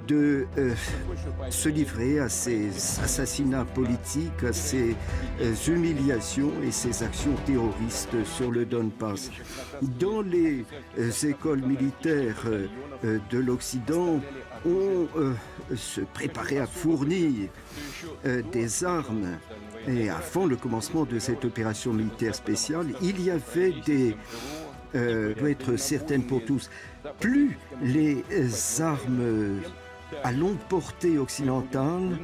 De se livrer à ces assassinats politiques, à ces humiliations et ces actions terroristes sur le Donbass. Dans les écoles militaires de l'Occident, on se préparait à fournir des armes. Et avant le commencement de cette opération militaire spéciale, il y avait des... doit être certaine pour tous. Plus les armes à longue portée occidentale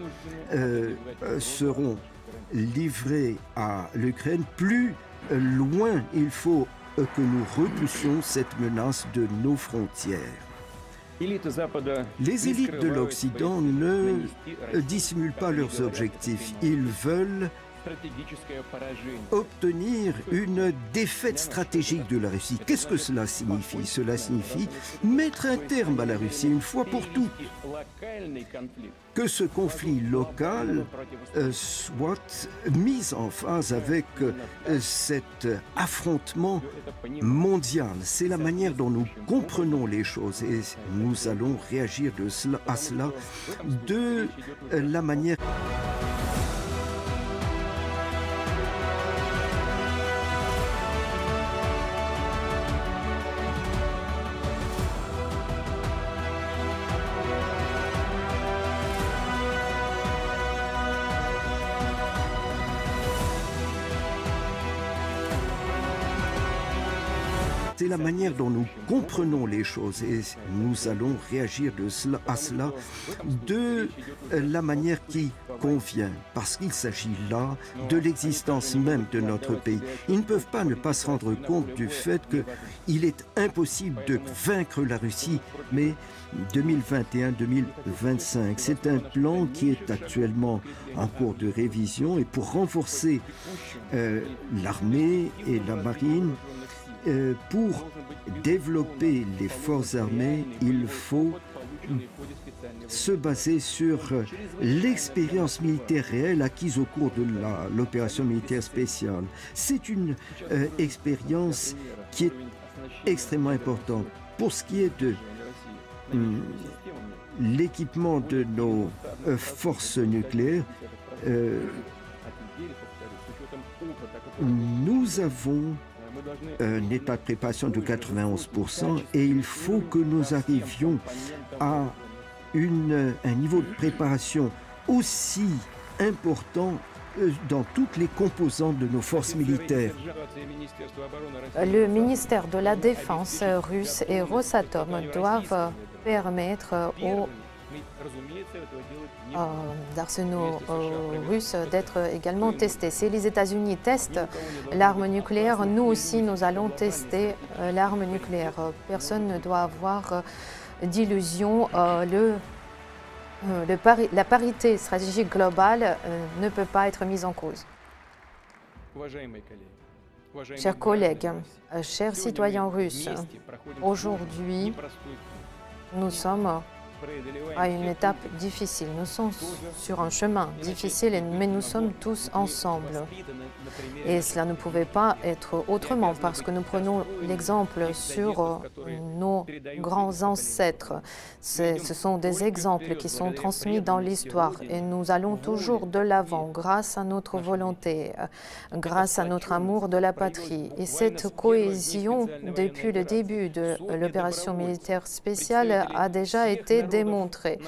seront livrées à l'Ukraine, plus loin il faut que nous repoussions cette menace de nos frontières. Les élites de l'Occident ne dissimulent pas leurs objectifs. Ils veulent obtenir une défaite stratégique de la Russie. Qu'est-ce que cela signifie? Cela signifie mettre un terme à la Russie une fois pour toutes. Que ce conflit local soit mis en phase avec cet affrontement mondial. C'est la manière dont nous comprenons les choses et nous allons réagir à cela de la manière... C'est la manière dont nous comprenons les choses et nous allons réagir à cela de la manière qui convient, parce qu'il s'agit là de l'existence même de notre pays. Ils ne peuvent pas ne pas se rendre compte du fait qu'il est impossible de vaincre la Russie, mais 2021-2025, c'est un plan qui est actuellement en cours de révision et pour renforcer l'armée et la marine, pour développer les forces armées, il faut se baser sur l'expérience militaire réelle acquise au cours de l'opération militaire spéciale. C'est une expérience qui est extrêmement importante. Pour ce qui est de l'équipement de nos forces nucléaires, nous avons un état de préparation de 91% et il faut que nous arrivions à un niveau de préparation aussi important dans toutes les composantes de nos forces militaires. Le ministère de la Défense russe et Rosatom doivent permettre aux d'arsenaux russes d'être également testés. Si les États-Unis testent l'arme nucléaire, nous aussi nous allons tester l'arme nucléaire. Personne ne doit avoir d'illusion. La parité stratégique globale ne peut pas être mise en cause. Chers collègues, chers citoyens russes, aujourd'hui, nous sommes à une étape difficile. Nous sommes sur un chemin difficile, mais nous sommes tous ensemble. Et cela ne pouvait pas être autrement parce que nous prenons l'exemple sur nos grands ancêtres. Ce sont des exemples qui sont transmis dans l'histoire et nous allons toujours de l'avant grâce à notre volonté, grâce à notre amour de la patrie. Et cette cohésion, depuis le début de l'opération militaire spéciale, a déjà été démontrée.